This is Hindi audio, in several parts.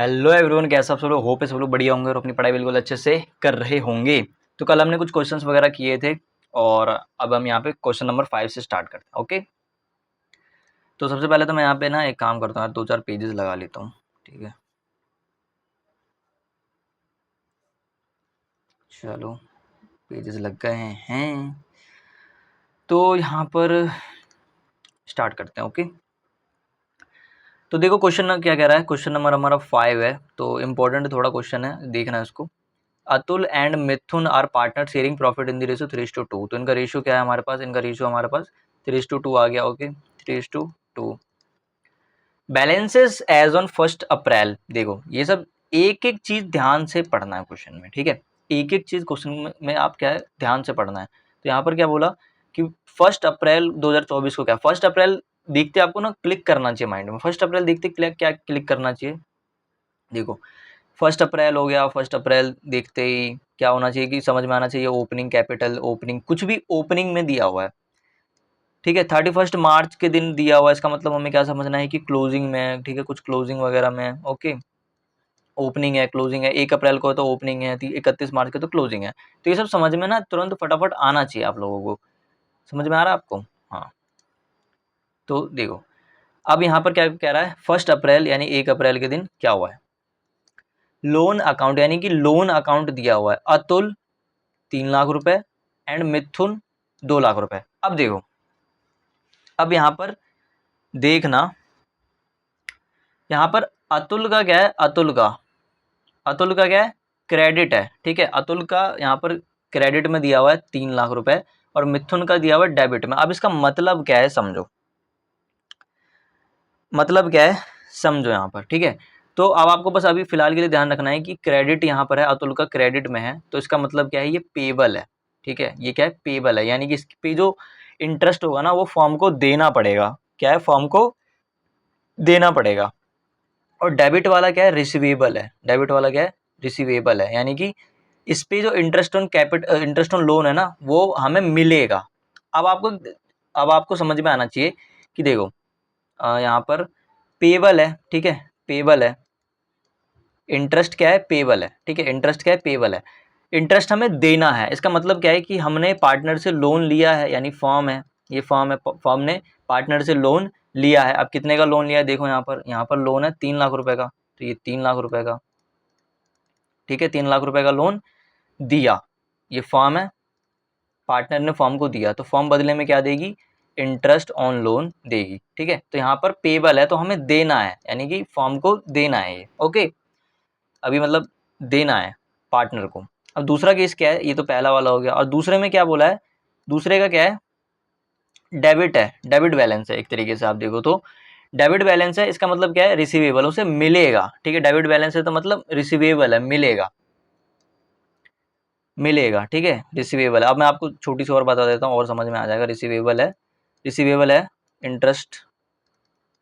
हेलो एवरीवन, कैसा आप सब लोग? होप है सब लोग बढ़िया होंगे और अपनी पढ़ाई बिल्कुल अच्छे से कर रहे होंगे। तो कल हमने कुछ क्वेश्चंस वगैरह किए थे और अब हम यहाँ पे क्वेश्चन नंबर 5 से स्टार्ट करते हैं। ओके, तो सबसे पहले तो मैं यहाँ पे ना एक काम करता हूँ, 2-4 पेजेस लगा लेता हूँ। ठीक है, चलो पेजेस लग गए हैं तो यहाँ पर स्टार्ट करते हैं। ओके, तो देखो क्वेश्चन क्या कह रहा है। क्वेश्चन नंबर हमारा 5 है, तो इम्पोर्टेंट थोड़ा क्वेश्चन है, देखना है इसको। Atul and Mithun are partner sharing profit in the ratio 3:2। तो इनका रेशियो क्या है हमारे पास? इनका रेशियो हमारे पास 3:2 आ गया। ओके, 3:2। बैलेंसेस एज ऑन 1 अप्रैल। देखो ये सब एक एक चीज ध्यान से पढ़ना है क्वेश्चन में। ठीक है, एक एक चीज क्वेश्चन में आप क्या है ध्यान से पढ़ना है। तो यहाँ पर क्या बोला कि 1 अप्रैल 2024 को क्या 1 अप्रैल देखते आपको ना क्लिक करना चाहिए माइंड में। 1 अप्रैल देखते क्या क्लिक करना चाहिए? देखो 1 अप्रैल हो गया। 1 अप्रैल देखते ही क्या होना चाहिए कि समझ में आना चाहिए ओपनिंग कैपिटल, ओपनिंग कुछ भी ओपनिंग में दिया हुआ है। ठीक है, 31 मार्च के दिन दिया हुआ है, इसका मतलब हमें क्या समझना है कि क्लोजिंग में है। ठीक है, कुछ क्लोजिंग वगैरह में है। ओके, ओपनिंग है, क्लोजिंग है। 1 अप्रैल को तो ओपनिंग है, 31 मार्च को तो क्लोजिंग है। तो ये सब समझ में ना तुरंत फटाफट आना चाहिए आप लोगों को। समझ में आ रहा है आपको? हाँ, तो देखो अब यहाँ पर क्या कह रहा है, 1 अप्रैल यानी 1 अप्रैल के दिन क्या हुआ है? लोन अकाउंट यानी कि लोन अकाउंट दिया हुआ है। अतुल 3 लाख रुपए एंड मिथुन 2 लाख रुपए। अब देखो, अब यहाँ पर देखना, यहाँ पर अतुल का क्या है? अतुल का क्या है? क्रेडिट है। ठीक है, अतुल का यहाँ पर क्रेडिट में दिया हुआ है 3 लाख रुपए और मिथुन का दिया हुआ है डेबिट में। अब इसका मतलब क्या है समझो, मतलब क्या है समझो यहाँ पर। ठीक है, तो अब आपको बस अभी फिलहाल के लिए ध्यान रखना है कि क्रेडिट यहाँ पर है, अतुल का क्रेडिट में है, तो इसका मतलब क्या है? ये पेबल है। ठीक है, ये क्या है? पेबल है, यानी कि इस पे जो इंटरेस्ट होगा ना वो फॉर्म को देना पड़ेगा। क्या है? फॉर्म को देना पड़ेगा। और डेबिट वाला क्या है? रिसीवेबल है। डेबिट वाला क्या है? रिसीवेबल है, यानी कि इस पे जो इंटरेस्ट ऑन लोन है ना वो हमें मिलेगा। अब आपको अब आपको समझ में आना चाहिए कि देखो यहाँ पर पेबल है। ठीक है, पेबल है। इंटरेस्ट क्या है? पेबल है। ठीक है, इंटरेस्ट क्या है? पेबल है। इंटरेस्ट हमें देना है, इसका मतलब क्या है कि हमने पार्टनर से लोन लिया है, यानी फॉर्म है, ये फॉर्म है, फॉर्म ने पार्टनर से लोन लिया है। अब कितने का लोन लिया है? देखो यहाँ पर लोन है 3 लाख रुपए का, तो ये 3 लाख रुपए का। ठीक है, 3 लाख रुपए का लोन दिया, ये फॉर्म है, पार्टनर ने फॉर्म को दिया, तो फॉर्म बदले में क्या देगी? इंटरेस्ट ऑन लोन देगी। ठीक है, तो यहाँ पर पेबल है तो हमें देना है, यानी कि फॉर्म को देना है ये। ओके, अभी मतलब देना है पार्टनर को। अब दूसरा केस क्या है? ये तो पहला वाला हो गया। और दूसरे में क्या बोला है? दूसरे का क्या है? डेबिट है, डेबिट बैलेंस है। एक तरीके से आप देखो तो डेबिट बैलेंस है, इसका मतलब क्या है? रिसीवेबल, उसे मिलेगा। ठीक है, डेबिट बैलेंस है तो मतलब रिसीवेबल है, मिलेगा, मिलेगा। ठीक है, रिसीवेबल है। अब मैं आपको छोटी सी और बता देता हूँ और समझ में आ जाएगा। रिसीवेबल है, रिसीवेबल है, इंटरेस्ट,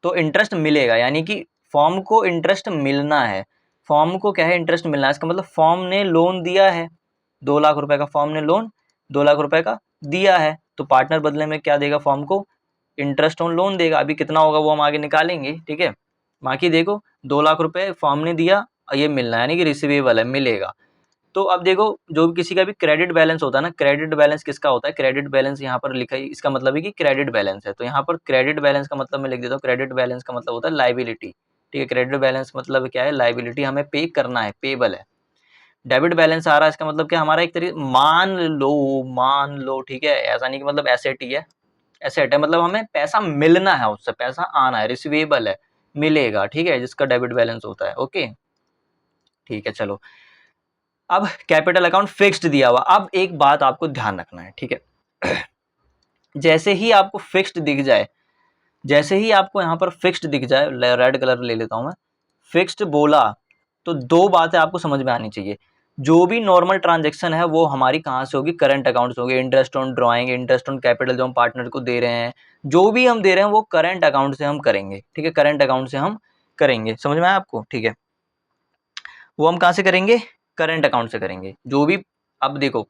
तो इंटरेस्ट मिलेगा, यानी कि फॉर्म को इंटरेस्ट मिलना है। फॉर्म को क्या है? इंटरेस्ट मिलना है, इसका मतलब फॉर्म ने लोन दिया है 2 लाख रुपए का, फॉर्म ने लोन 2 लाख रुपए का दिया है, तो पार्टनर बदले में क्या देगा? फॉर्म को इंटरेस्ट ऑन लोन देगा। अभी कितना होगा वो हम आगे निकालेंगे। ठीक है, बाकी देखो 2 लाख रुपए फॉर्म ने दिया और ये मिलना है, यानी कि रिसीवेबल है, मिलेगा। तो अब देखो जो भी किसी का भी क्रेडिट बैलेंस होता है ना, क्रेडिट बैलेंस किसका होता है? क्रेडिट बैलेंस यहाँ पर लिखा है, इसका मतलब है कि क्रेडिट बैलेंस है। तो यहाँ पर क्रेडिट बैलेंस का मतलब मैं लिख देता हूँ, क्रेडिट बैलेंस का मतलब होता है लाइबिलिटी। ठीक है, क्रेडिट बैलेंस मतलब क्या है? लाइबिलिटी, हमें पे करना है, पेबल है। डेबिट बैलेंस आ रहा है, इसका मतलब क्या? हमारा एक तरीके मान लो ठीक है, ऐसा नहीं कि मतलब एसेट ही है, एसेट है मतलब हमें पैसा मिलना है, उससे पैसा आना है, रिसीवेबल है, मिलेगा। ठीक है, जिसका डेबिट बैलेंस होता है। ओके, ठीक है, चलो अब कैपिटल अकाउंट फिक्स्ड दिया हुआ। अब एक बात आपको ध्यान रखना है। ठीक है, जैसे ही आपको फिक्स्ड दिख जाए, जैसे ही आपको यहाँ पर फिक्स्ड दिख जाए, रेड कलर ले लेता हूं मैं, फिक्स्ड बोला तो दो बातें आपको समझ में आनी चाहिए। जो भी नॉर्मल ट्रांजैक्शन है वो हमारी कहाँ से होगी? करंट अकाउंट से होगी। Interest on drawing, interest on capital जो हम पार्टनर को दे रहे हैं, जो भी हम दे रहे हैं वो करंट अकाउंट से हम करेंगे। ठीक है, करंट अकाउंट से हम करेंगे, समझ में आया आपको? ठीक है, वो हम कहाँ से करेंगे? करंट अकाउंट से करेंगे जो भी। अब देखो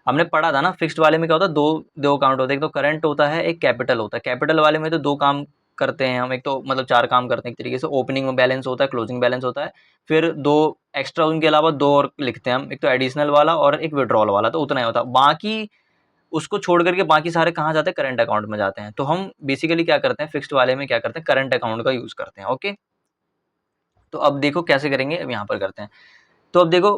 हमने पढ़ा था ना फिक्स्ड वाले में क्या होता है? दो दो अकाउंट होता है, एक तो करंट होता है, एक कैपिटल होता है। कैपिटल वाले में तो दो काम करते हैं हम, एक तो मतलब 4 काम करते हैं एक तरीके से। ओपनिंग में बैलेंस होता है, क्लोजिंग बैलेंस होता है, फिर 2 एक्स्ट्रा उनके अलावा 2 और लिखते हैं हम, एक तो एडिशनल वाला और एक विड्रॉल वाला, तो उतना ही होता है। बाकी उसको छोड़ करके बाकी सारे कहाँ जाते हैं, करंट अकाउंट में जाते हैं। तो हम बेसिकली क्या करते हैं, फिक्स्ड वाले में क्या करते हैं, करंट अकाउंट का यूज़ करते हैं। ओके, तो अब देखो कैसे करेंगे, अब यहाँ पर करते हैं। तो अब देखो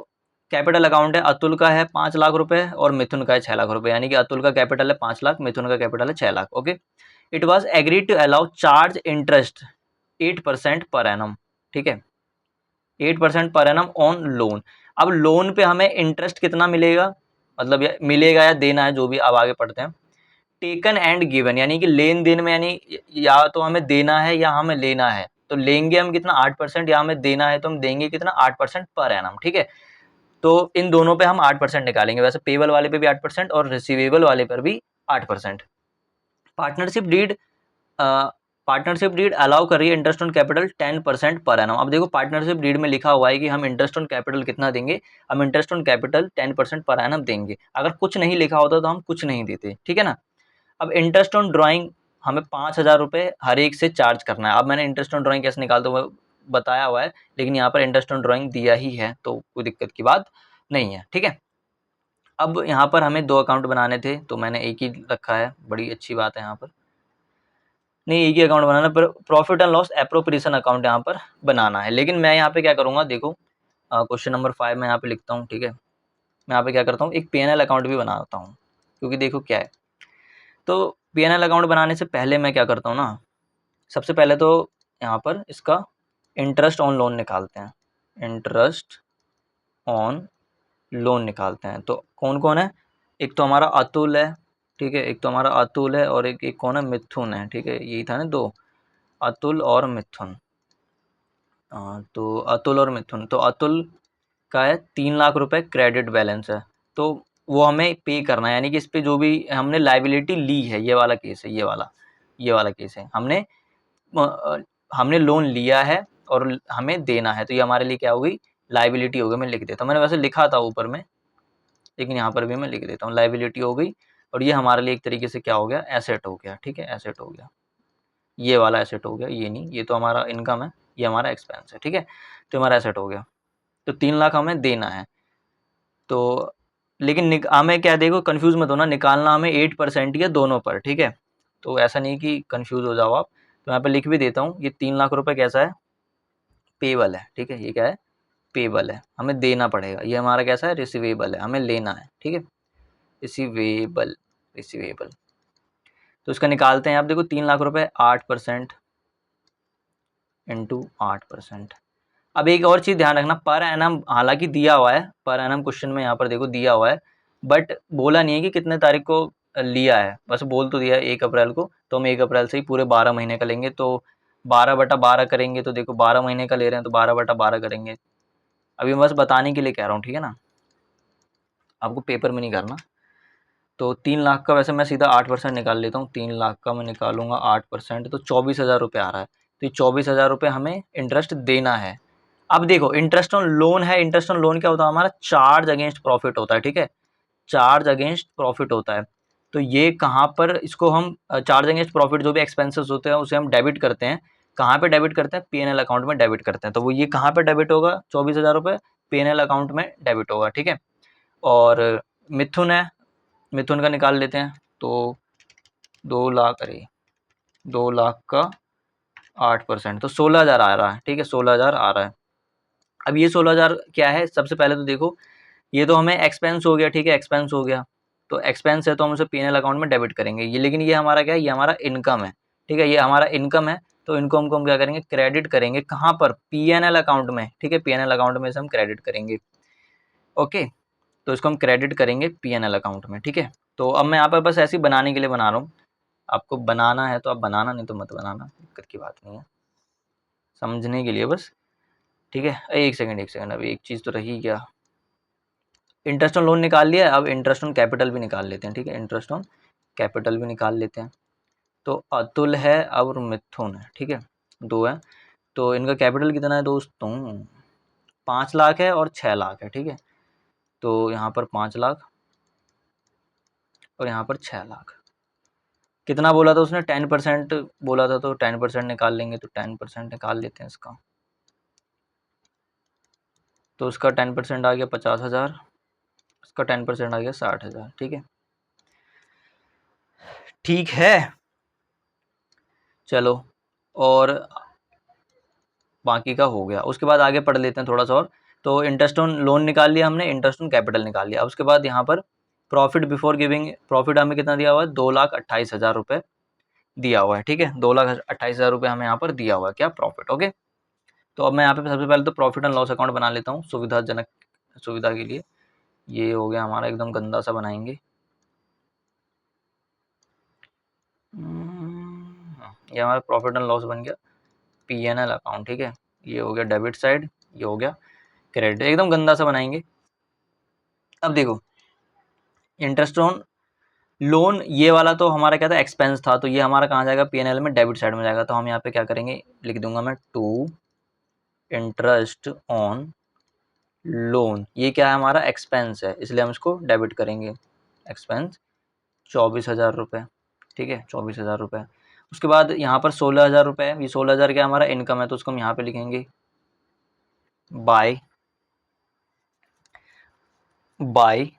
कैपिटल अकाउंट है, अतुल का है 5 लाख रुपए और मिथुन का है 6 लाख रुपए, यानी कि अतुल का कैपिटल है 5 लाख, मिथुन का कैपिटल है 6 lakh. Okay, it was agreed to allow charge interest 8% पर एनम, ठीक है, 8% पर एनम ऑन लोन। अब लोन पे हमें इंटरेस्ट कितना मिलेगा, मतलब मिलेगा या देना है, जो भी, अब आगे पढ़ते हैं। टेकन एंड गिवन, यानी कि लेन देन में, यानी या तो हमें देना है या हमें लेना है, तो लेंगे हम कितना 8%, या हमें देना है तो हम देंगे कितना 8% पर एनम, ठीक है। तो इन दोनों पे हम 8% निकालेंगे, वैसे पेबल वाले पे भी 8% और रिसीवेबल वाले पर भी 8%। Partnership deed partnership deed allow कर रही है इंटरेस्ट ऑन कैपिटल 10% पर एनम। अब देखो पार्टनरशिप डीड में लिखा हुआ है कि हम इंटरेस्ट ऑन कैपिटल कितना देंगे, हम इंटरेस्ट ऑन कैपिटल 10% पर एनम देंगे। अगर कुछ नहीं लिखा होता तो हम कुछ नहीं देते, ठीक है ना। अब इंटरेस्ट ऑन ड्राइंग हमें 5,000 रुपये हर एक से चार्ज करना है। अब मैंने इंटरेस्ट ऑन ड्राइंग कैसे निकालते हुए बताया हुआ है, लेकिन यहाँ पर इंटरेस्ट ऑन ड्राइंग दिया ही है, तो कोई दिक्कत की बात नहीं है, ठीक है। अब यहाँ पर हमें 2 अकाउंट बनाने थे, तो मैंने एक ही रखा है, बड़ी अच्छी बात है। यहाँ पर नहीं, एक ही अकाउंट बनाना, profit and loss appropriation account यहाँ पर बनाना है। लेकिन मैं यहाँ पे क्या करूँगा, देखो क्वेश्चन नंबर 5 मैं यहाँ पे लिखता हूँ, ठीक है। मैं यहाँ पे क्या करता हूँ, एक पीएनएल अकाउंट भी बनाता हूँ, क्योंकि देखो क्या है, तो पीएनएल अकाउंट बनाने से पहले मैं क्या करता हूँ ना, सबसे पहले तो यहाँ पर इसका इंटरेस्ट ऑन लोन निकालते हैं, इंटरेस्ट ऑन लोन निकालते हैं। तो कौन कौन है, एक तो हमारा अतुल है, ठीक है, एक तो हमारा अतुल है और एक कौन है, मिथुन है, ठीक है, यही था ना 2, अतुल और मिथुन। तो अतुल और मिथुन, तो अतुल का है 3 लाख रुपए क्रेडिट बैलेंस है, तो वो हमें पे करना है, यानी कि इस पे जो भी हमने लाइबिलिटी ली है, ये वाला केस है, ये वाला केस है, हमने लोन लिया है और हमें देना है, तो ये हमारे लिए क्या हो गई, लाइबिलिटी हो गई। मैं लिख देता हूँ, मैंने वैसे लिखा था ऊपर में, लेकिन यहाँ पर भी मैं लिख देता हूँ, लाइबिलिटी हो गई। और ये हमारे लिए एक तरीके से क्या हो गया, एसेट हो गया, ठीक है, एसेट हो गया, ये वाला एसेट हो गया, ये नहीं, ये तो हमारा इनकम है, ये हमारा एक्सपेंस है, ठीक है, तो हमारा एसेट हो गया। तो 3 लाख हमें देना है, तो लेकिन हमें क्या, देखो कंफ्यूज मत होना, निकालना हमें 8% या दोनों पर, ठीक है। तो ऐसा नहीं कि कंफ्यूज हो जाओ आप, तो यहाँ पर लिख भी देता हूँ, ये 3 लाख रुपए कैसा है, पेबल है, ठीक है, ये क्या है, पेबल है, हमें देना पड़ेगा। ये हमारा कैसा है, रिसीवेबल है, हमें लेना है, ठीक है, रिसीवेबल, रिसीवेबल। तो इसका निकालते हैं, आप देखो 3 लाख रुपए 8% इंटू 8%। अब एक और चीज़ ध्यान रखना, पर एनम हालांकि दिया हुआ है, पर एनम क्वेश्चन में यहाँ पर देखो दिया हुआ है, बट बोला नहीं है कि कितने तारीख को लिया है, बस बोल तो दिया है 1 अप्रैल को, तो हम 1 अप्रैल से ही पूरे 12 महीने का लेंगे, तो 12/12 करेंगे, तो देखो 12 महीने का ले रहे हैं तो 12/12 करेंगे। अभी मैं बस बताने के लिए कह रहा हूँ, ठीक है ना, आपको पेपर में नहीं करना। तो 3 लाख का वैसे मैं सीधा 8% निकाल लेता हूँ, 3 लाख का मैं निकालूंगा 8%, तो 24,000 रुपये आ रहा है। तो ये 24,000 रुपये हमें इंटरेस्ट देना है। अब देखो इंटरेस्ट ऑन लोन है, इंटरेस्ट ऑन लोन क्या होता है, हमारा चार्ज अगेंस्ट प्रॉफिट होता है, ठीक है, चार्ज अगेंस्ट प्रॉफिट होता है। तो ये कहाँ पर, इसको हम चार्ज अगेंस्ट प्रॉफिट जो भी एक्सपेंसेस होते हैं उसे हम डेबिट करते हैं, कहाँ पे डेबिट करते हैं, पीएनएल अकाउंट में डेबिट करते हैं। तो वो ये कहाँ पे डेबिट होगा, 24,000 रुपये पीएनएल अकाउंट में डेबिट होगा, ठीक है। और मिथुन है, मिथुन का निकाल लेते हैं, तो 2 लाख, अरे 2 लाख का 8%, तो 16,000 आ रहा है, ठीक है, 16,000 आ रहा है। अब ये 16,000 क्या है, सबसे पहले तो देखो ये तो हमें एक्सपेंस हो गया, ठीक है, एक्सपेंस हो गया, तो एक्सपेंस है तो हम उसे पीएनएल अकाउंट में डेबिट करेंगे ये, लेकिन ये हमारा क्या है, ये हमारा इनकम है, ठीक है, ये हमारा इनकम है, तो इनकम को हम क्या करेंगे, क्रेडिट करेंगे, कहाँ पर, पीएनएल अकाउंट में, ठीक है, पीएनएल अकाउंट में से हम क्रेडिट करेंगे। ओके, तो इसको हम क्रेडिट करेंगे पीएनएल अकाउंट में, ठीक है। तो अब मैं यहाँ पर बस ऐसे ही बनाने के लिए बना रहा हूँ, आपको बनाना है तो आप बनाना, नहीं तो मत बनाना, दिक्कत की बात नहीं है, समझने के लिए बस, ठीक है। एक सेकंड, एक सेकंड, अभी एक चीज़ तो रही क्या, इंटरेस्ट ऑन लोन निकाल लिया, अब इंटरेस्ट ऑन कैपिटल भी निकाल लेते हैं, ठीक है, इंटरेस्ट ऑन कैपिटल भी निकाल लेते हैं। तो अतुल है और मिथुन है, ठीक है, 2 है, तो इनका कैपिटल कितना है दोस्तों, 5 लाख है और 6 लाख है, ठीक है। तो यहाँ पर 5 लाख और यहाँ पर 6 लाख, कितना बोला था उसने, 10% बोला था, तो 10% निकाल लेंगे, तो 10% निकाल लेते हैं इसका। तो उसका 10% आ गया 50,000, इसका 10% आ गया 60,000। ठीक है, ठीक है, चलो, और बाकी का हो गया। उसके बाद आगे पढ़ लेते हैं थोड़ा सा और। तो इंटरेस्ट ऑन लोन निकाल लिया हमने, इंटरेस्ट ऑन कैपिटल निकाल लिया। अब उसके बाद यहाँ पर प्रॉफिट बिफोर गिविंग, प्रॉफिट हमें कितना दिया हुआ है, 2,28,000 रुपये दिया हुआ है। ठीक है, 2,28,000 रुपये हमें यहाँ पर दिया हुआ है, क्या, प्रॉफिट। ओके, तो अब मैं यहाँ पे सबसे पहले तो प्रॉफिट एंड लॉस अकाउंट बना लेता हूँ सुविधाजनक, सुविधा के लिए। ये हो गया हमारा, एकदम गंदा सा बनाएंगे। ये हमारा प्रॉफिट एंड लॉस बन गया, P&L अकाउंट। ठीक है, ये हो गया डेबिट साइड, ये हो गया क्रेडिट, एकदम गंदा सा बनाएंगे। अब देखो, इंटरेस्ट ऑन लोन, ये वाला तो हमारा क्या था, एक्सपेंस था, तो ये हमारा कहाँ जाएगा, P&L में डेबिट साइड में जाएगा। तो हम यहाँ पे क्या करेंगे, लिख दूंगा मैं, टू इंटरेस्ट ऑन लोन, ये क्या है, हमारा एक्सपेंस है, इसलिए हम इसको डेबिट करेंगे। एक्सपेंस 24,000 रुपये। ठीक है, 24,000 रुपये। उसके बाद यहाँ पर 16,000 रुपये, ये 16,000 क्या हमारा इनकम है, तो उसको हम यहाँ पे लिखेंगे बाय, बाय।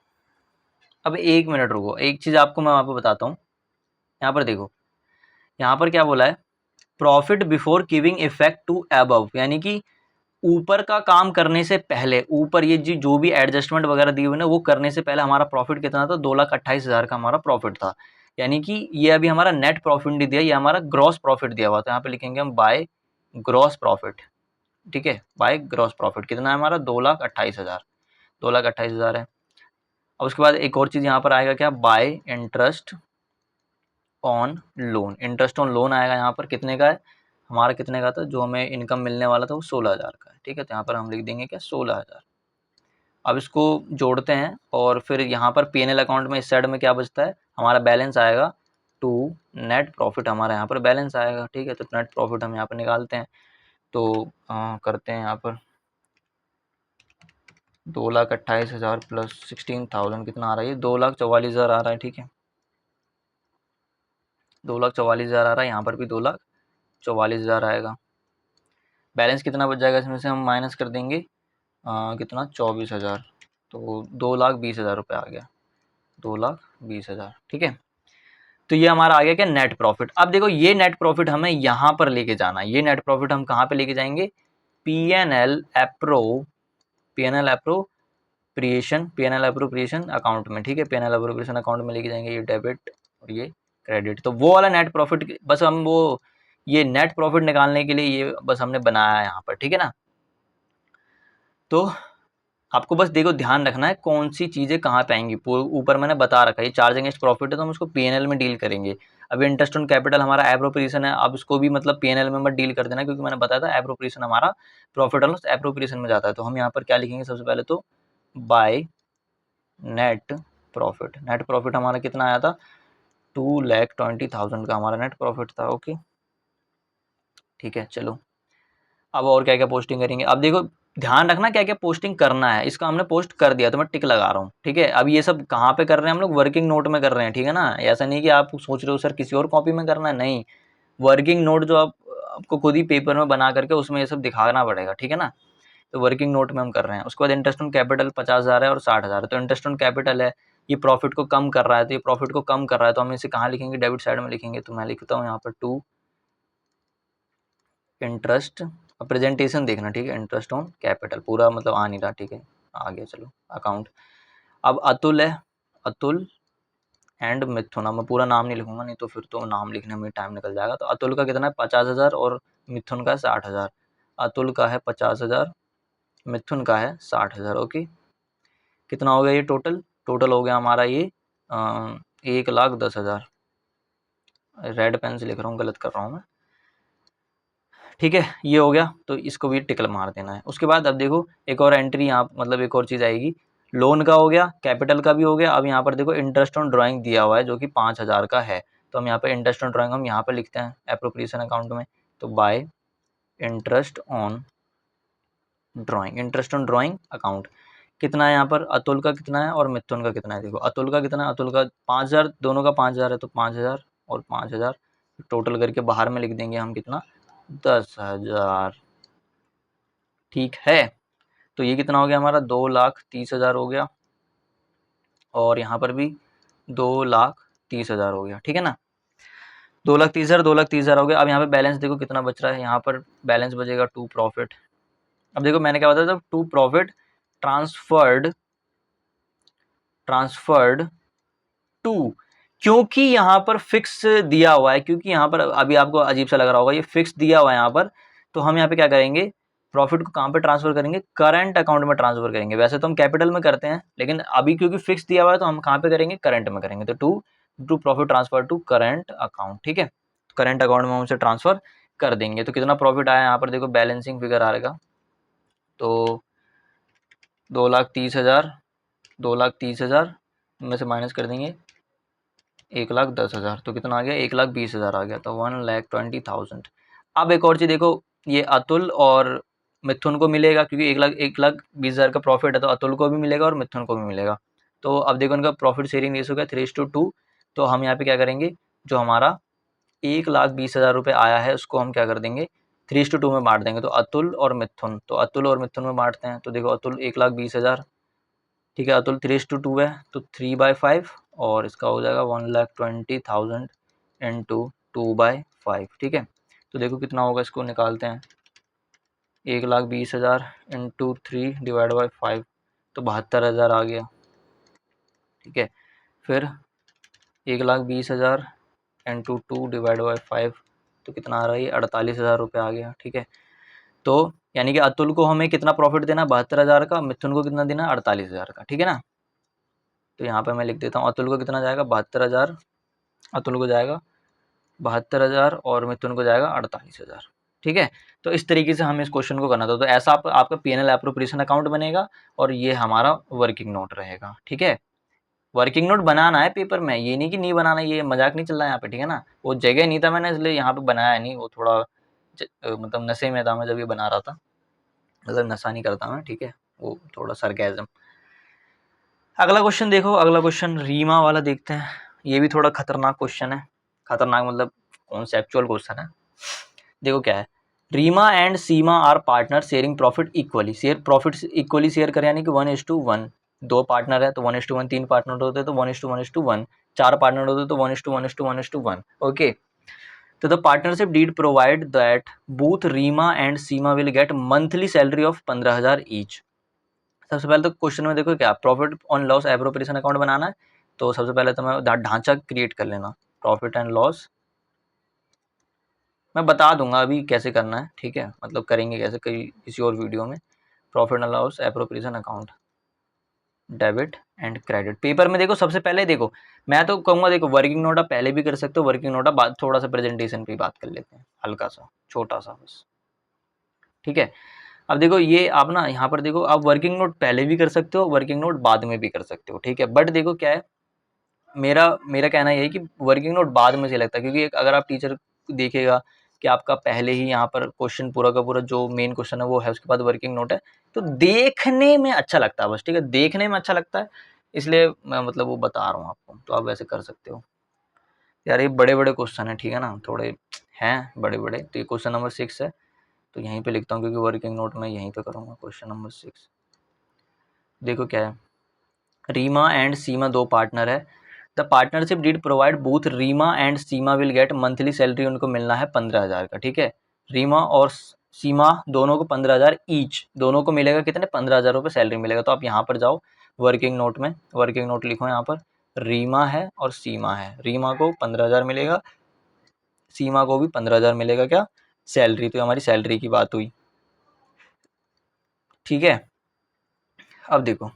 अब एक मिनट रुको, एक चीज़ आपको मैं वहाँ पर बताता हूँ। यहाँ पर देखो, यहाँ पर क्या बोला है, profit before giving effect to above, यानी कि ऊपर का काम करने से पहले, ऊपर ये जो भी एडजस्टमेंट वगैरह दी हुई ना, वो करने से पहले हमारा प्रॉफिट कितना था, 2,28,000 का हमारा प्रॉफिट था। यानी कि ये अभी हमारा नेट प्रॉफिट नहीं दिया, ये हमारा ग्रॉस प्रॉफिट दिया हुआ। तो यहाँ पे लिखेंगे हम बाय ग्रॉस प्रॉफिट। ठीक है, बाय ग्रॉस प्रॉफिट कितना है हमारा, 2,28,000, 2,28,000 है। अब उसके बाद एक और चीज़ यहाँ पर आएगा, क्या, bye interest on loan, interest on loan आएगा यहाँ पर, कितने का है हमारा, कितने का था, जो हमें इनकम मिलने वाला था वो 16,000 का है। ठीक है, तो यहाँ पर हम लिख देंगे क्या, 16,000। अब इसको जोड़ते हैं और फिर यहाँ पर P&L अकाउंट में इस साइड में क्या बचता है, हमारा बैलेंस आएगा टू नेट प्रॉफिट, हमारा यहाँ पर बैलेंस आएगा। ठीक है, तो नेट प्रॉफिट हम यहाँ पर निकालते हैं। तो करते हैं यहाँ पर 2,28,000 प्लस 16,000 कितना आ रहा है, ये 2,44,000 आ रहा है। ठीक है, 2,44,000 आ रहा है, यहाँ पर भी 2,44,000 आएगा। बैलेंस कितना बच जाएगा, इसमें से हम माइनस कर देंगे कितना, 24,000, तो 2,20,000 रुपये आ गया, 2,20,000। ठीक है, तो ये हमारा आ गया क्या, नेट प्रॉफिट। अब देखो, ये नेट प्रॉफिट हमें यहाँ पर लेके जाना है, ये नेट प्रॉफिट हम कहाँ पे लेके जाएंगे, P&L अप्रोप्रिएशन अकाउंट में। ठीक है, P&L अप्रोप्रिएशन अकाउंट में लेके जाएंगे, ये डेबिट और ये क्रेडिट। तो वो वाला नेट प्रॉफिट, बस हम वो ये नेट प्रॉफिट निकालने के लिए ये बस हमने बनाया है यहाँ पर। ठीक है ना, तो आपको बस देखो ध्यान रखना है कौन सी चीज़ें कहाँ पे आएंगी। ऊपर मैंने बता रखा है, ये चार्ज अगेंस्ट प्रॉफिट है, तो हम उसको P&L में डील करेंगे। अभी इंटरेस्ट ऑन कैपिटल हमारा एप्रोप्रिएशन है, अब इसको भी मतलब P&L में मत डील कर देना, क्योंकि मैंने बताया था एप्रोप्रिएशन हमारा प्रॉफिट एंड लॉस एप्रोप्रिएशन में जाता है। तो हम यहाँ पर क्या लिखेंगे, सबसे पहले तो by net profit. Net profit हमारा कितना आया था, 2,20,000 का हमारा नेट प्रॉफिट था। ओके, ठीक है, चलो, अब और क्या क्या पोस्टिंग करेंगे। अब देखो ध्यान रखना क्या क्या पोस्टिंग करना है, इसका हमने पोस्ट कर दिया तो मैं टिक लगा रहा हूँ। ठीक है, अब ये सब कहाँ पे कर रहे हैं हम लोग, वर्किंग नोट में कर रहे हैं। ठीक है ना, ऐसा नहीं कि आप सोच रहे हो सर किसी और कॉपी में करना है, नहीं, वर्किंग नोट जो आप आपको खुद ही पेपर में बना करके उसमें ये सब दिखाना पड़ेगा। ठीक है ना, तो वर्किंग नोट में हम कर रहे हैं। उसके बाद इंटरेस्ट ऑन कैपिटल 50,000 है और 60,000 है, तो इंटरेस्ट ऑन कैपिटल है, ये प्रॉफिट को कम कर रहा है, तो ये प्रॉफिट को कम कर रहा है, तो हम इसे कहाँ लिखेंगे, डेबिट साइड में लिखेंगे। तो मैं लिखता हूँ यहाँ पर टू इंटरेस्ट, प्रेजेंटेशन देखना। ठीक है, इंटरेस्ट ऑन कैपिटल पूरा मतलब आ नहीं रहा। ठीक है, आ गया, चलो अकाउंट। अब अतुल है, अतुल एंड मिथुन। अब मैं पूरा नाम नहीं लिखूंगा, नहीं तो फिर तो नाम लिखने में टाइम निकल जाएगा। तो अतुल का कितना है, 50,000 और मिथुन का 60,000। अतुल का है 50,000, मिथुन का है 60,000। ओके, कितना हो गया ये टोटल, टोटल हो गया हमारा ये 1,10,000। रेड पेन से लिख रहा हूँ, गलत कर रहा हूँ मैं। ठीक है, ये हो गया, तो इसको भी टिकल मार देना है। उसके बाद अब देखो एक और एंट्री यहाँ मतलब एक और चीज़ आएगी, लोन का हो गया, कैपिटल का भी हो गया। अब यहाँ पर देखो इंटरेस्ट ऑन ड्राइंग दिया हुआ है जो कि 5,000 का है, तो हम यहाँ पर इंटरेस्ट ऑन ड्राइंग हम यहाँ पर लिखते हैं एप्रोप्रिएशन अकाउंट में। तो bye interest on drawing, interest on drawing account कितना है यहाँ पर, अतुल का कितना है और मिथुन का कितना है। देखो अतुल का कितना है, अतुल का 5,000, दोनों का 5,000 है, तो 5,000 और 5,000, टोटल करके बाहर में लिख देंगे हम कितना, 10,000। ठीक है, तो ये कितना हो गया हमारा, 2,30,000 हो गया, और यहाँ पर भी 2,30,000 हो गया। ठीक है ना, 2,30,000 2,30,000 हो गया। अब यहाँ पे बैलेंस देखो कितना बच रहा है, यहाँ पर बैलेंस बचेगा टू प्रॉफिट। अब देखो मैंने क्या बताया था, टू प्रॉफिट ट्रांसफर्ड टू, क्योंकि यहाँ पर फिक्स दिया हुआ है, क्योंकि यहाँ पर अभी आपको अजीब सा लग रहा होगा, ये फिक्स दिया हुआ है यहाँ पर, तो हम यहाँ पे क्या करेंगे, प्रॉफिट को कहाँ पे ट्रांसफर करेंगे, करंट अकाउंट में ट्रांसफर करेंगे। वैसे तो हम कैपिटल में करते हैं, लेकिन अभी क्योंकि फिक्स दिया हुआ है तो हम कहाँ पे करेंगे, करंट में करेंगे। तो to profit transfer to current account. ठीक है, करंट अकाउंट में हम उसे ट्रांसफर कर देंगे। तो कितना प्रॉफिट आया यहाँ पर देखो, बैलेंसिंग फिगर आएगा, तो 2,30,000, 2,30,000 में से माइनस कर देंगे 1,10,000, तो कितना आ गया, 1,20,000 आ गया, तो 1,20,000। अब एक और चीज़ देखो, ये अतुल और मिथुन को मिलेगा, क्योंकि 1,20,000 का प्रॉफिट है, तो अतुल को भी मिलेगा और मिथुन को भी मिलेगा। तो अब देखो इनका प्रॉफिट शेयरिंग रेशियो क्या, 3:2। तो हम यहाँ पे क्या करेंगे, जो हमारा 1,20,000 रुपये आया है उसको हम क्या कर देंगे, 3:2 में बांट देंगे। तो अतुल और मिथुन, तो अतुल और मिथुन में बांटते हैं। तो देखो अतुल 1,20,000, ठीक है, अतुल 3:2 है, तो 3/5, और इसका हो जाएगा 1,20,000 इंटू 2/5। ठीक है, तो देखो कितना होगा, इसको निकालते हैं, 1,20,000 इंटू 3/5, तो 72,000 आ गया। ठीक है, फिर 1,20,000 इंटू 2/5, तो कितना आ रहा है, 48,000 रुपये आ गया। ठीक है, तो यानी कि अतुल को हमें कितना प्रॉफिट देना, 72,000 का, मिथुन को कितना देना, 48,000 का। ठीक है ना, तो यहाँ पे मैं लिख देता हूँ, अतुल को कितना जाएगा, 72,000, अतुल को जाएगा 72,000 और मिथुन को जाएगा 48,000। ठीक है, तो इस तरीके से हमें इस क्वेश्चन को करना था। तो ऐसा आपका पीएनएल एप्रोप्रिएशन अकाउंट बनेगा, और ये हमारा वर्किंग नोट रहेगा। ठीक है, वर्किंग नोट बनाना है पेपर में, ये नहीं कि नहीं बनाना, ये मजाक नहीं चल रहा है यहाँ पे। ठीक है ना, वो जगह नहीं था, मैंने इसलिए यहाँ पे बनाया नहीं, वो थोड़ा मतलब नशे में था मैं जब ये बना रहा था, मतलब नशा नहीं करता मैं। ठीक है, वो थोड़ा सरकाज़म। अगला क्वेश्चन देखो, अगला क्वेश्चन रीमा वाला देखते हैं। ये भी थोड़ा खतरनाक क्वेश्चन है, खतरनाक मतलब कॉन्सेप्चुअल क्वेश्चन है। देखो क्या है, Reema and Seema are partner sharing profit equally, profit equally share करें, यानी कि 1:1। दो पार्टनर है तो 1:1, तीन पार्टनर होते तो 1:1:1, चार पार्टनर होते तो 1:1:1। ओके, तो the partnership deed provide that both Reema and Seema will get monthly salary of 15,000 each. सबसे पहले तो क्वेश्चन में देखो क्या, profit on loss appropriation account बनाना है। तो सबसे पहले तो मैं ढांचा क्रिएट कर लेना, प्रॉफिट एंड लॉस, मैं बता दूंगा अभी कैसे करना है। ठीक है, मतलब करेंगे कैसे किसी और वीडियो में। Profit and loss appropriation account, debit and credit. Paper में देखो सबसे पहले देखो, मैं तो कहूँगा देखो वर्किंग नोट आप पहले भी कर सकते हो, वर्किंग नोट आप बाद थोड़ा सा प्रेजेंटेशन पे बात कर लेते हैं, हल्का सा छोटा सा बस। ठीक है, अब देखो ये आप ना यहाँ पर देखो, आप वर्किंग नोट पहले भी कर सकते हो, वर्किंग नोट बाद में भी कर सकते हो। ठीक है, बट देखो क्या है, मेरा मेरा कहना यही कि वर्किंग नोट बाद में से लगता है, क्योंकि अगर आप टीचर देखेगा कि आपका पहले ही यहाँ पर क्वेश्चन पूरा का पूरा जो मेन क्वेश्चन है वो है, उसके बाद वर्किंग नोट है, तो देखने में अच्छा लगता है बस। ठीक है, देखने में अच्छा लगता है, इसलिए मैं मतलब वो बता रहा हूँ आपको, तो आप वैसे कर सकते हो। यार ये बड़े बड़े क्वेश्चन है, ठीक है ना, थोड़े हैं बड़े बड़े। तो ये क्वेश्चन नंबर 6 है, तो यहीं पे लिखता हूँ, क्योंकि वर्किंग नोट में यहीं पे करूँगा। क्वेश्चन नंबर 6 देखो क्या है, रीमा एंड सीमा दो पार्टनर है, the partnership deed provide both Reema and Seema will get monthly salary, उनको मिलना है 15,000 का। ठीक है, रीमा और सीमा दोनों को 15,000 ईच, दोनों को मिलेगा कितने, 15,000 रुपये सैलरी मिलेगा। तो आप यहाँ पर जाओ वर्किंग नोट में, वर्किंग नोट लिखो, यहाँ पर रीमा है और सीमा है, रीमा को 15,000 मिलेगा, सीमा को भी 15,000 मिलेगा क्या, सैलरी। तो हमारी सैलरी की बात हुई। ठीक है, अब देखो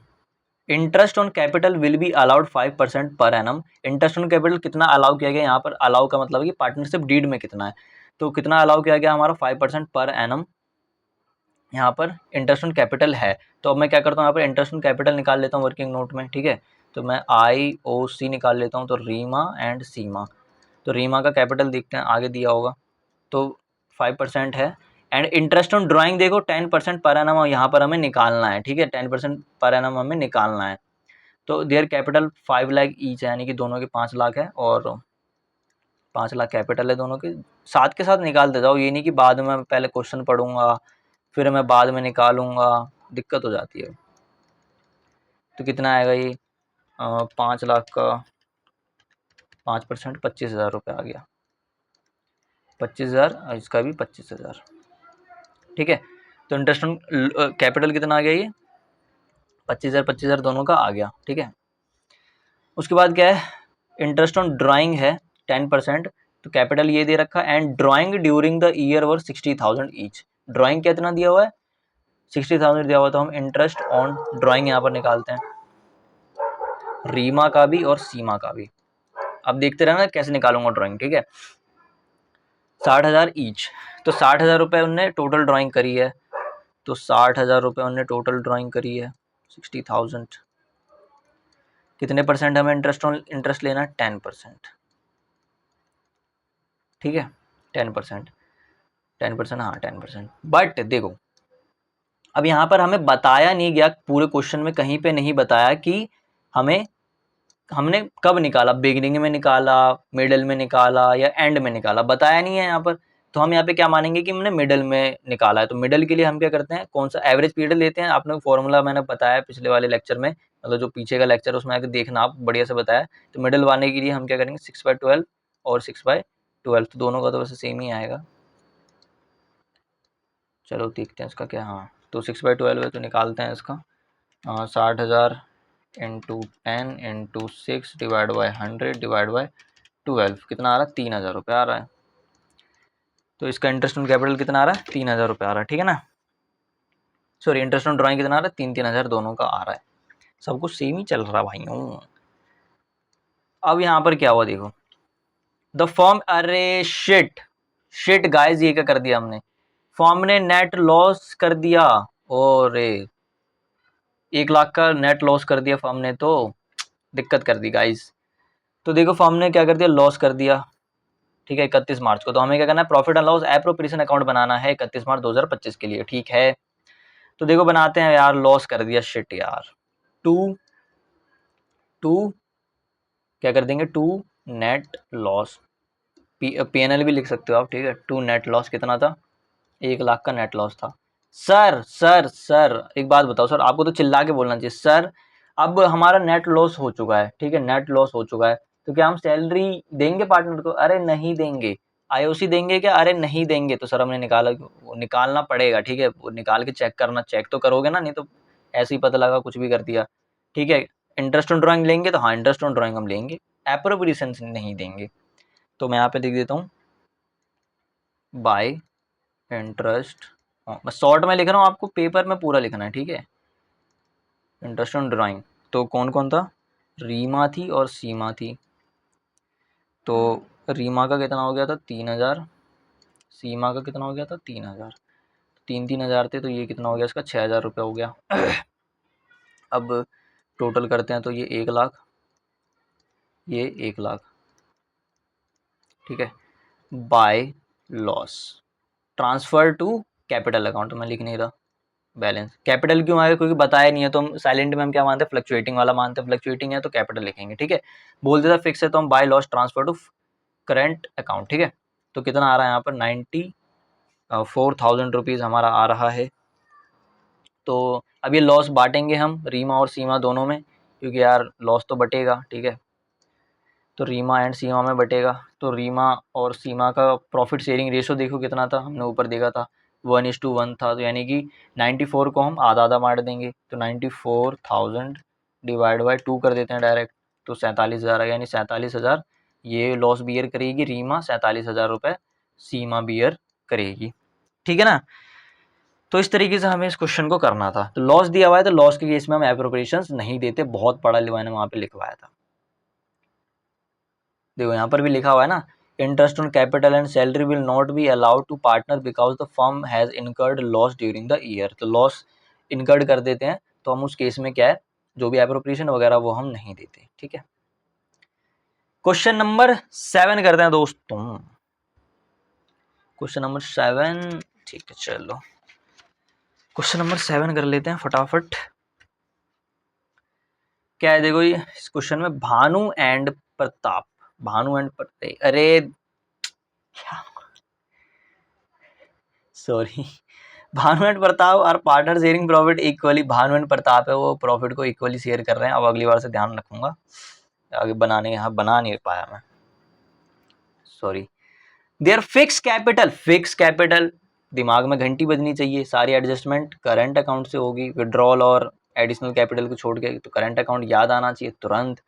interest on capital will be allowed 5% per annum. Interest on capital कितना अलाउ किया गया, यहाँ पर अलाउ का मतलब है कि पार्टनरशिप डीड में कितना है, तो कितना अलाउ किया गया हमारा 5% पर एनम, यहाँ पर इंटरेस्ट ऑन कैपिटल है। तो अब मैं क्या करता हूँ, यहाँ पर इंटरेस्ट ऑन कैपिटल निकाल लेता हूँ वर्किंग नोट में। ठीक है, तो मैं IOC निकाल लेता हूँ, तो रीमा एंड सीमा, तो रीमा का कैपिटल देखते हैं आगे दिया होगा, तो 5% है। एंड इंटरेस्ट ऑन ड्राइंग देखो 10% पर एनम यहाँ पर हमें निकालना है। ठीक है, 10% पर एनम हमें निकालना है। तो देयर कैपिटल 5 लाख ईच है, यानी कि दोनों के 5 लाख है, और 5 लाख कैपिटल है दोनों के, साथ के साथ निकालते जाओ, ये नहीं कि बाद में पहले क्वेश्चन पढ़ूंगा फिर मैं बाद में निकालूंगा, दिक्कत हो जाती है। तो कितना आएगा ये 5 लाख का 5% 25,000 रुपये आ गया, 25,000, इसका भी 25,000, ठीक है। तो इंटरेस्ट ऑन कैपिटल कितना आ गया, ये 25,000 दोनों का आ गया, ठीक है। उसके बाद क्या है, इंटरेस्ट ऑन ड्राइंग है 10%, तो कैपिटल ये दे रखा है, and drawing during the year were 60,000 each. Drawing कितना दिया हुआ है, 60,000 दिया हुआ, तो हम इंटरेस्ट ऑन ड्राइंग यहाँ पर निकालते हैं, रीमा का भी और सीमा का भी। अब देखते रहना कैसे निकालूंगा ड्राइंग, ठीक है। 60,000 ईच, तो 60,000 रुपये उनने टोटल ड्राइंग करी है, तो 60,000 रुपये उनने टोटल ड्राइंग करी है, 60,000, कितने परसेंट हमें इंटरेस्ट लेना है, 10%, ठीक है, 10%, 10%, हाँ 10%। बट देखो अब यहाँ पर हमें बताया नहीं गया, पूरे क्वेश्चन में कहीं पे नहीं बताया कि हमने कब निकाला, बिगिनिंग में निकाला, मिडल में निकाला या एंड में निकाला, बताया नहीं है यहाँ पर। तो हम यहाँ पे क्या मानेंगे कि हमने मिडल में निकाला है। तो मिडल के लिए हम क्या करते हैं, कौन सा एवरेज पीरियड लेते हैं, आपने फॉर्मूला मैंने बताया पिछले वाले लेक्चर में, मतलब जो पीछे का लेक्चर है उसमें आके देखना आप, बढ़िया से बताया। तो मिडल वाले के लिए हम क्या करेंगे, 6/12 और 6/12, तो दोनों का तो वैसे सेम ही आएगा। चलो देखते हैं इसका क्या, हाँ तो 6/12 है तो निकालते हैं इसका, 60,000 into 10 into 6 divide by 100 divide by 12, कितना आ रहा है, 3,000 रुपये आ रहा है। तो इसका इंटरेस्ट ऑन कैपिटल कितना आ रहा है, 3,000 रुपये आ रहा है, ठीक है ना। सॉरी, इंटरेस्ट ऑन ड्राइंग कितना आ रहा है, 3,000 दोनों का आ रहा है, सब कुछ सेम ही चल रहा है भाइयों। अब यहाँ पर क्या हुआ देखो, द फर्म, अरे शिट शिट गाइस, ये क्या कर दिया हमने, फर्म ने नेट लॉस कर दिया, और 1 लाख का नेट लॉस कर दिया फर्म ने, तो दिक्कत कर दी गाइस। तो देखो फर्म ने क्या कर दिया, लॉस कर दिया, ठीक है, 31 मार्च को। तो हमें क्या करना है, profit and loss appropriation account बनाना है 31 मार्च 2025 के लिए, ठीक है। तो देखो बनाते हैं यार, लॉस कर दिया, शिट यार, टू क्या कर देंगे, टू नेट लॉस, PNL भी लिख सकते हो आप, ठीक है। टू नेट लॉस कितना था, 1 लाख का नेट लॉस था। सर एक बात बताओ सर, आपको तो चिल्ला के बोलना चाहिए सर। अब हमारा नेट लॉस हो चुका है, ठीक है, नेट लॉस हो चुका है, तो क्या हम सैलरी देंगे पार्टनर को, अरे नहीं देंगे। IOC देंगे क्या, अरे नहीं देंगे। तो सर हमने निकालना पड़ेगा, ठीक है, वो निकाल के चेक करना, चेक तो करोगे ना, नहीं तो ऐसे ही पता लगा कुछ भी कर दिया, ठीक है। इंटरेस्ट ऑन ड्राइंग लेंगे, तो हाँ इंटरेस्ट ऑन ड्राइंग हम लेंगे, एप्रोप्रिएशन नहीं देंगे। तो मैं यहाँ पे लिख देता हूँ बाय इंटरेस्ट, मैं शॉर्ट में लिख रहा हूँ, आपको पेपर में पूरा लिखना है, ठीक है। इंटरेस्ट ऑन ड्राइंग, तो कौन कौन था, रीमा थी और सीमा थी। तो रीमा का कितना हो गया था, 3,000, सीमा का कितना हो गया था, 3,000, 3,000 थे, तो ये कितना हो गया, इसका 6,000 रुपये हो गया। अब टोटल करते हैं, तो ये 1 लाख, ये 1 लाख, ठीक है, by loss transfer to capital account, मैं लिख नहीं रहा बैलेंस। कैपिटल क्यों आएगा, क्योंकि बताया नहीं है, तो हम साइलेंट में हम क्या मानते हैं, फ्लक्चुएटिंग वाला मानते हैं, फ्लक्चुएटिंग है तो कैपिटल लिखेंगे, ठीक है। बोल देता फिक्स है तो हम by loss transfer to current account, ठीक है। तो कितना आ रहा है यहाँ पर, 94,000 रुपीज़ हमारा आ रहा है। तो अब ये लॉस बांटेंगे हम रीमा और सीमा दोनों में, क्योंकि यार लॉस तो बटेगा, ठीक है। तो रीमा एंड सीमा में बटेगा, तो रीमा और सीमा का प्रॉफिट शेयरिंग रेशो देखो कितना था, हमने ऊपर देखा था 1:1 था, तो यानी कि 94 को हम आधा आधा बांट देंगे, तो 94,000 डिवाइड बाई 2 कर देते हैं डायरेक्ट, तो 47,000 है, यानी 47,000 ये लॉस बियर करेगी रीमा, 47,000 रुपये सीमा बियर करेगी, ठीक है ना। तो इस तरीके से हमें इस क्वेश्चन को करना था। तो लॉस दिया हुआ है, तो लॉस के केस में हम एप्रोप्रिएशंस नहीं देते, बहुत पढ़ा लिखा मैंने वहाँ पे लिखवाया था। देखो यहाँ पर भी लिखा हुआ है ना, interest on capital and salary will not be allowed to partner because the firm has incurred loss during the year. तो लॉस इनकर्ड कर देते हैं, तो हम उस केस में क्या है, जो भी एप्रोप्रिएशन वगैरह वो हम नहीं देते, ठीक है। क्वेश्चन नंबर 7 करते हैं दोस्तों, क्वेश्चन नंबर 7, ठीक है चलो क्वेश्चन नंबर 7 कर लेते हैं फटाफट। क्या है देखो, ये इस क्वेश्चन में भानु एंड प्रताप, अरे sorry, Bhanu and Pratap are partner sharing profit equally. Bhanu and Pratap है वो प्रॉफिट को इक्वली शेयर कर रहे हैं। अब अगली बार से ध्यान रखूंगा, आगे बनाने यहाँ बना नहीं पाया मैं, sorry. There fix capital, fix capital दिमाग में घंटी बजनी चाहिए। सारी एडजस्टमेंट करंट अकाउंट से होगी, विड्रॉल और एडिशनल कैपिटल को छोड़ के, तो करंट अकाउंट याद आना चाहिए तुरंत।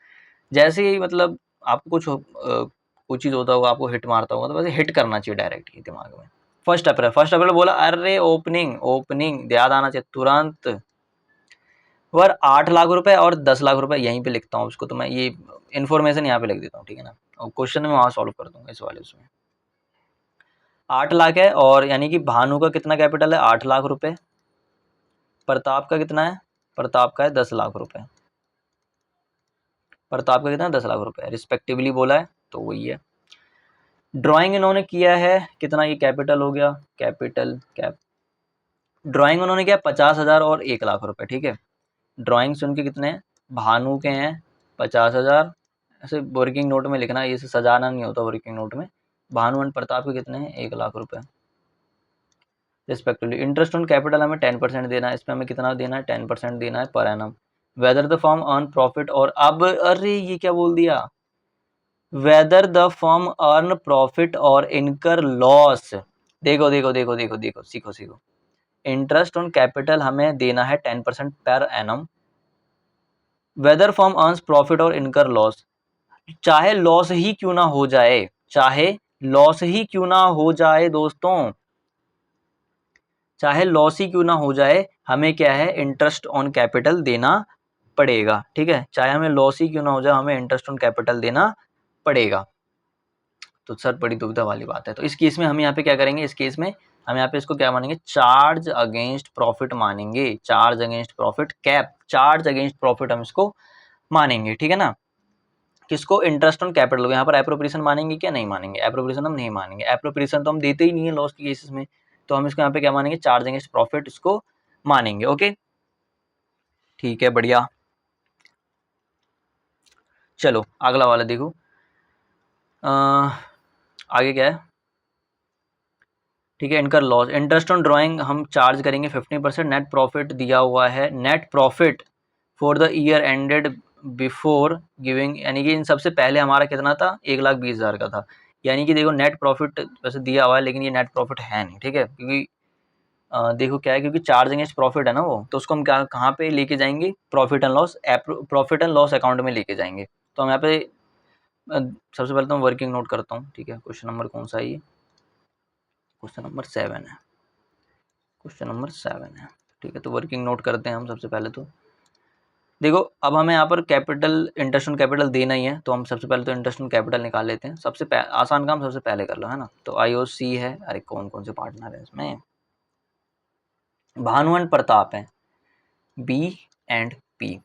जैसे ही मतलब आपको कुछ चीज़ होता होगा, आपको हिट मारता होगा, तो वैसे हिट करना चाहिए डायरेक्ट ही दिमाग में। फर्स्ट अप्रैल, फर्स्ट अप्रैल बोला, अरे ओपनिंग, ओपनिंग याद आना चाहिए तुरंत। और 8 लाख रुपए और 10 लाख रुपए यहीं पे लिखता हूँ उसको, तो मैं ये इन्फॉर्मेशन यहाँ पे लिख देता हूँ, ठीक है ना। और क्वेश्चन में वहाँ सॉल्व कर दूंगा इस वाले उसमें। 8 लाख है, और यानी कि भानु का कितना कैपिटल है, 8 लाख रुपए। प्रताप का कितना है, प्रताप का है 10 लाख रुपए। प्रताप का कितना, 10 लाख रुपए रिस्पेक्टिवली बोला है, तो वही है। ड्राइंग इन्होंने किया है कितना, ये कैपिटल हो गया, कैपिटल कैप। ड्राइंग उन्होंने किया 50,000 और 1 लाख रुपए, ठीक है। ड्राइंग्स उनके कितने हैं, भानु के हैं 50,000, ऐसे वर्किंग नोट में लिखना, ये से सजाना नहीं होता वर्किंग नोट में। भानु एंड प्रताप के कितने हैं, 1 लाख रुपए रिस्पेक्टिवली। इंटरेस्ट ऑन कैपिटल हमें 10% देना है, इसमें हमें कितना देना है, 10% देना है पर एनम। Whether the firm earn profit, और अब अरे ये क्या बोल दिया, whether the firm earn profit और इनकर लॉस। देखो देखो देखो देखो देखो, सीखो सीखो। इंटरेस्ट ऑन कैपिटल हमें देना है 10% पर एनम। वेदर फर्म अर्न्स प्रॉफिट और इनकर लॉस, चाहे लॉस ही क्यों ना हो जाए, चाहे लॉस ही क्यों ना हो जाए दोस्तों, चाहे लॉस ही क्यों ना हो जाए, हमें क्या है, इंटरेस्ट ऑन कैपिटल देना पड़ेगा, ठीक है। चाहे हमें लॉस ही क्यों ना हो जाए, हमें इंटरेस्ट ऑन कैपिटल देना पड़ेगा। तो सर बड़ी दुविधा वाली बात है। तो इस केस में हम यहाँ पे क्या करेंगे, इस केस में हम यहाँ पे इसको क्या मानेंगे, चार्ज अगेंस्ट प्रॉफिट मानेंगे, charge against profit, cap charge against profit हम इसको मानेंगे, ठीक है ना। किसको, इंटरेस्ट ऑन कैपिटल। यहाँ पर एप्रोप्रिएशन मानेंगे क्या, नहीं मानेंगे, एप्रोप्रिएशन हम नहीं मानेंगे, एप्रोप्रिएशन तो हम देते ही नहीं है लॉस के केसेस में। तो हम इसको यहाँ पे क्या मानेंगे, चार्ज अगेंस्ट प्रॉफिट इसको मानेंगे, ओके ठीक है, बढ़िया। चलो अगला वाला देखो, आगे क्या है, ठीक है। इनका लॉस, इंटरेस्ट ऑन ड्राइंग हम चार्ज करेंगे 15%। नेट प्रॉफिट दिया हुआ है, net profit for the year ended before giving, यानी कि इन सबसे पहले हमारा कितना था, 1,20,000 का था। यानी कि देखो नेट प्रॉफिट वैसे दिया हुआ है, लेकिन ये नेट प्रॉफिट है नहीं, ठीक है। क्योंकि देखो क्या है, क्योंकि चार्ज अगेंस्ट प्रॉफिट है ना वो, तो उसको हम क्या कहाँ पे लेके जाएंगे, profit and loss, profit and loss account में लेके जाएंगे। तो हम यहाँ पे सबसे पहले तो मैं वर्किंग नोट करता हूँ, ठीक है। क्वेश्चन नंबर कौन सा है ये, क्वेश्चन नंबर 7 है, क्वेश्चन नंबर 7 है, ठीक है। तो वर्किंग नोट करते हैं हम सबसे पहले। तो देखो अब हमें यहाँ पर कैपिटल, इंटरेस्ट ऑन कैपिटल देना ही है, तो हम सबसे पहले तो इंटरेस्ट ऑन कैपिटल निकाल लेते हैं। सबसे आसान काम सबसे पहले कर लो, है ना। तो IOC है, अरे कौन कौन से पार्टनर है इसमें, भानु एंड प्रताप है, B and P,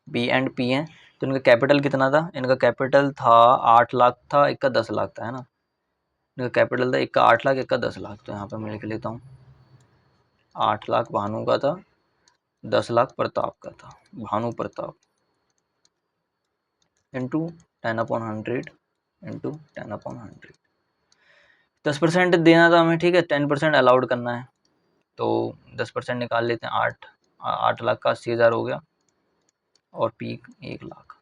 B and P है। तो इनका कैपिटल कितना था, इनका कैपिटल था 8 लाख था, एक का 10 लाख था, है ना। इनका कैपिटल था एक का 8 लाख, एक का 10 लाख। तो यहाँ पर मैं लिख लेता हूँ, 8 लाख भानु का था, 10 लाख प्रताप का था। भानु प्रताप इंटू 10/100 इंटू 10/100, 10% देना था हमें, ठीक है। 10% अलाउड करना है, तो 10% निकाल लेते हैं। 8 लाख का 80,000 हो गया, और P 1 लाख।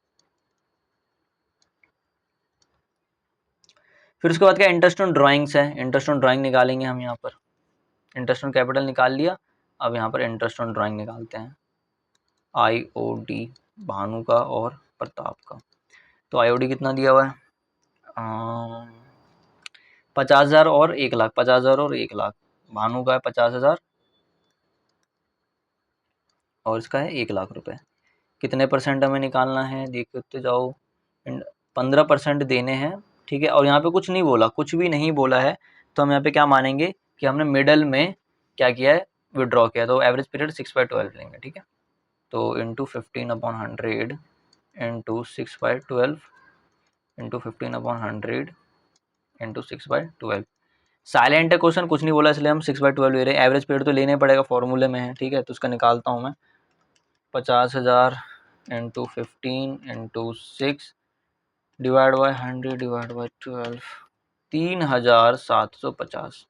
फिर उसके बाद क्या, इंटरेस्ट ऑन ड्राइंग्स है, इंटरेस्ट ऑन ड्राइंग निकालेंगे हम यहाँ पर। इंटरेस्ट ऑन कैपिटल निकाल लिया, अब यहाँ पर इंटरेस्ट ऑन ड्राइंग निकालते हैं, IOD भानु का और प्रताप का। तो IOD कितना दिया हुआ है, 50,000 और 1 लाख, 50,000 और 1 लाख। भानु का है 50,000 और इसका है 1 लाख रुपए। कितने परसेंट हमें निकालना है, देखते जाओ, 15% देने हैं, ठीक है। और यहाँ पे कुछ नहीं बोला, कुछ भी नहीं बोला है, तो हम यहाँ पे क्या मानेंगे कि हमने मिडल में क्या किया है, विड्रॉ किया। तो एवरेज पीरियड 6/12 लेंगे, ठीक है। तो into 15/100 into 6/12 into 15/100 into 6/12। Silent है क्वेश्चन, कुछ नहीं बोला, इसलिए हम 6/12 ले रहे हैं। एवरेज पीरियड तो लेने पड़ेगा, फॉर्मूले में है, ठीक है। तो उसका निकालता हूँ मैं, 50,000 into 15 into 6 divide by 100 divide by 12, 3,750।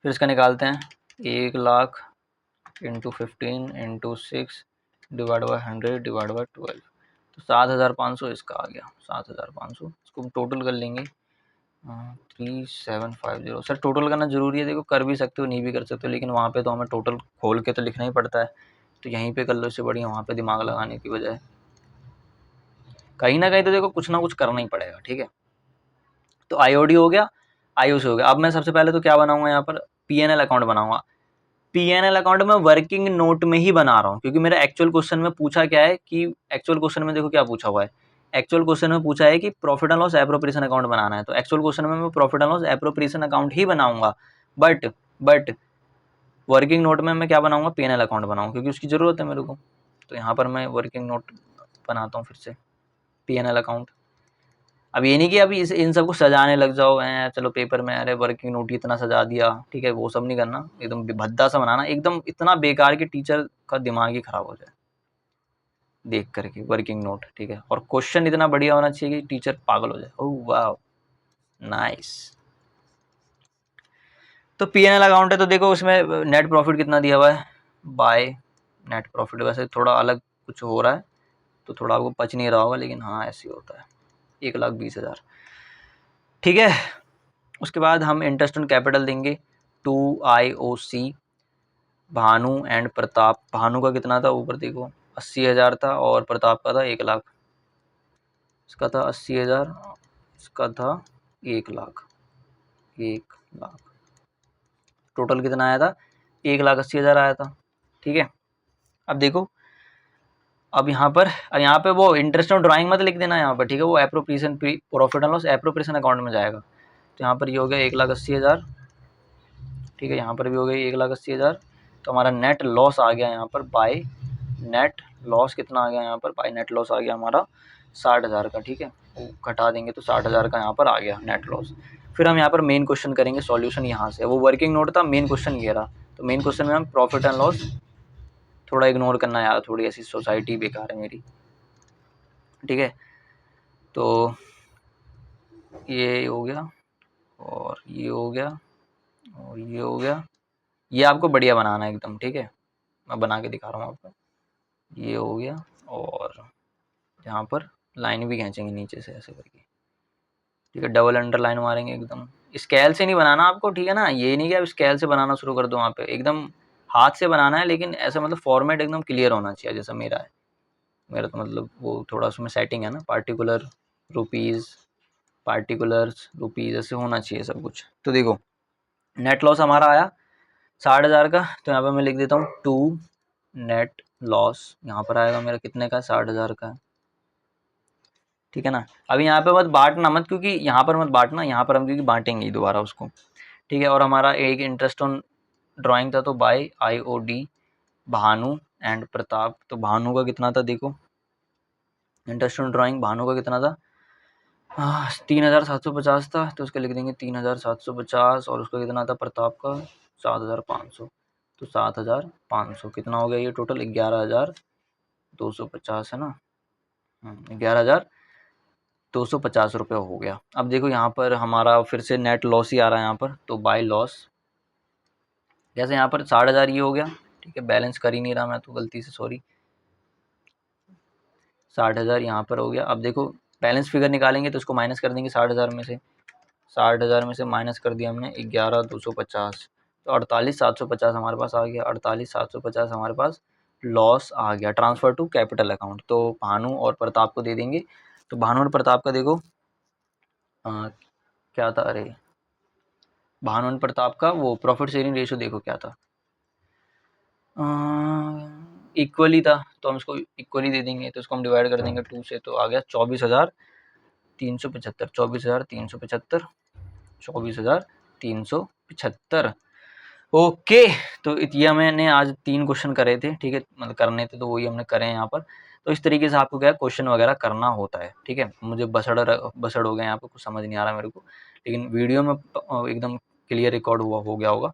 फिर इसका निकालते हैं, 1,00,000 into 15 into 6 divide by 100 divide by 12, तो 7,500 इसका आ गया। 7,500 इसको टोटल कर लेंगे। 3750। सर टोटल करना ज़रूरी है? देखो कर भी सकते हो, नहीं भी कर सकते हो, लेकिन वहाँ पे तो हमें टोटल खोल के तो लिखना ही पड़ता है, तो यहीं पे कर लो, इससे बढ़िया वहाँ पे दिमाग लगाने की बजाय। कहीं ना कहीं तो देखो कुछ ना कुछ करना ही पड़ेगा, ठीक है। तो आईओडी हो गया, आईओसी हो गया। अब मैं सबसे पहले तो क्या बनाऊंगा यहाँ पर, पीएनएल अकाउंट बनाऊंगा। पीएनएल अकाउंट में वर्किंग नोट में ही बना रहा हूँ, क्योंकि मेरा एक्चुअल क्वेश्चन में पूछा क्या है कि एक्चुअल क्वेश्चन में देखो क्या पूछा हुआ है। एक्चुअल क्वेश्चन में पूछा है कि profit and loss appropriation account बनाना है, तो एक्चुअल क्वेश्चन में मैं profit and loss appropriation account ही बनाऊंगा। बट वर्किंग नोट में मैं क्या बनाऊंगा, पीएनएल अकाउंट बनाऊंगा, क्योंकि उसकी जरूरत है मेरे को। तो यहाँ पर मैं वर्किंग नोट बनाता हूँ फिर से, पीएनएल अकाउंट। अब ये नहीं कि अभी इन सबको सजाने लग जाओ, चलो पेपर में अरे वर्किंग नोट इतना सजा दिया, ठीक है, वो सब नहीं करना। एकदम भद्दा सा बनाना, एकदम इतना बेकार कि टीचर का दिमाग ही खराब हो जाए देख करके वर्किंग नोट, ठीक है। और क्वेश्चन इतना बढ़िया होना चाहिए कि टीचर पागल हो जाए। ओह वाह, नाइस। तो पीएनएल अकाउंट है, तो देखो उसमें नेट प्रॉफिट कितना दिया हुआ है, बाय नेट प्रॉफिट। वैसे थोड़ा अलग कुछ हो रहा है तो थोड़ा आपको पच नहीं रहा होगा, लेकिन हाँ ऐसे ही होता है। 1,20,000, ठीक है। उसके बाद हम इंटरेस्ट ऑन कैपिटल देंगे 2IOC। भानु एंड प्रताप, भानु का कितना था ऊपर देखो 80,000 था, और प्रताप का था 1,00,000। इसका था 80,000, इसका था 1,00,000। 1,00,000 टोटल कितना आया था, 1,80,000 आया था, ठीक है। अब देखो, अब यहाँ पे वो इंटरेस्ट ऑन ड्राइंग मत लिख देना यहाँ पर, ठीक है, वो appropriation profit and loss appropriation account में जाएगा। तो यहाँ पर ये हो गया 1,80,000, ठीक है। यहाँ पर भी हो गई 1,80,000। तो हमारा नेट लॉस आ गया यहाँ पर बाय नेट लॉस कितना आ गया यहाँ पर, बाय नेट लॉस आ गया हमारा 60,000 का, ठीक है। वो घटा देंगे तो 60,000 का यहाँ पर आ गया नेट लॉस। फिर हम यहाँ पर मेन क्वेश्चन करेंगे सॉल्यूशन। यहाँ से वो वर्किंग नोट था, मेन क्वेश्चन ये रहा। तो मेन क्वेश्चन में हम प्रॉफिट एंड लॉस, थोड़ा इग्नोर करना यार, थोड़ी ऐसी सोसाइटी बेकार है मेरी, ठीक है। तो ये हो गया, और ये हो गया, और ये हो गया। ये आपको बढ़िया बनाना है एकदम, ठीक है, मैं बना के दिखा रहा हूँ आपको। ये हो गया, और यहाँ पर लाइन भी खींचेंगे नीचे से ऐसे करके, ठीक है। डबल अंडरलाइन मारेंगे एकदम। स्केल से नहीं बनाना आपको, ठीक है ना, ये नहीं कि आप स्केल से बनाना शुरू कर दो, वहाँ पे एकदम हाथ से बनाना है, लेकिन ऐसा मतलब फॉर्मेट एकदम क्लियर होना चाहिए, जैसा मेरा है। मेरा तो मतलब वो थोड़ा उसमें सेटिंग है ना, पार्टिकुलर रुपीज़, पार्टिकुलर्स रुपीज़, ऐसे होना चाहिए सब कुछ। तो देखो नेट लॉस हमारा आया 60,000 का, तो यहाँ पर मैं लिख देता हूँ 2 नेट लॉस। यहाँ पर आएगा मेरा कितने का, 60,000 का, ठीक है ना। अभी यहाँ पे मत बांटना मत, क्योंकि यहाँ पर मत बांटना, यहाँ पर हम क्योंकि बांटेंगे ही दोबारा उसको, ठीक है। और हमारा एक इंटरेस्ट ऑन ड्राइंग था, तो by IOD Bhanu and Pratap. तो भानु का कितना था देखो, इंटरेस्ट ऑन ड्राइंग भानु का कितना था, 3,750 था, तो उसका लिख देंगे 3,750। और उसका कितना था प्रताप का, 7,500। तो 7,500 कितना हो गया ये टोटल, 11,250 है ना, 11,250 रुपये हो गया। अब देखो यहाँ पर हमारा फिर से नेट लॉस ही आ रहा है यहाँ पर, तो बाय लॉस, जैसे यहाँ पर 60,000 ये हो गया, ठीक है। बैलेंस कर ही नहीं रहा मैं तो गलती से, सॉरी। 60,000 यहाँ पर हो गया। अब देखो बैलेंस फिगर निकालेंगे तो उसको माइनस कर देंगे 60,000 में से। 60,000 में से माइनस कर दिया हमने 11,250, तो 48,750 हमारे पास आ गया। 48,750 हमारे पास लॉस आ गया, ट्रांसफ़र टू कैपिटल अकाउंट। तो भानु और प्रताप को दे देंगे। तो भानु और प्रताप का देखो क्या था, अरे भानु और प्रताप का वो प्रॉफिट शेयरिंग रेशियो देखो क्या था, इक्वली था, तो हम इसको इक्वली दे देंगे। तो इसको हम डिवाइड कर देंगे 2 से, तो आ गया 24,375। 24,375, 24,375। ओके। तो ये मैंने आज 3 क्वेश्चन करे थे, ठीक है, मतलब करने थे, तो वही हमने करे हैं यहाँ पर। तो इस तरीके से आपको क्या क्वेश्चन वगैरह करना होता है, ठीक है। मुझे बसड़ हो गया यहाँ पे, कुछ समझ नहीं आ रहा मेरे को, लेकिन वीडियो में एकदम क्लियर रिकॉर्ड हो गया होगा।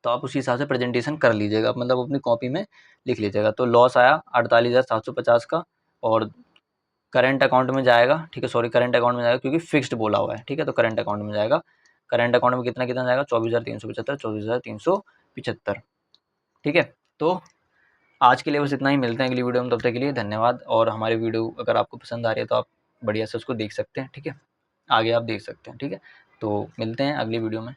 तो आप उसी हिसाब से प्रेजेंटेशन कर लीजिएगा, मतलब अपनी कॉपी में लिख लीजिएगा। तो लॉस आया 48,750 का, और करंट अकाउंट में जाएगा, ठीक है, सॉरी करंट अकाउंट में जाएगा क्योंकि फिक्स्ड बोला हुआ है, ठीक है, तो करंट अकाउंट में जाएगा। करंट अकाउंट में कितना कितना जाएगा, 24,375, 24,375, ठीक है। तो आज के लिए बस इतना ही, मिलते हैं अगली वीडियो में, तब तक के लिए धन्यवाद। और हमारी वीडियो अगर आपको पसंद आ रही है तो आप बढ़िया से उसको देख सकते हैं, ठीक है, आगे आप देख सकते हैं, ठीक है। तो मिलते हैं अगली वीडियो में।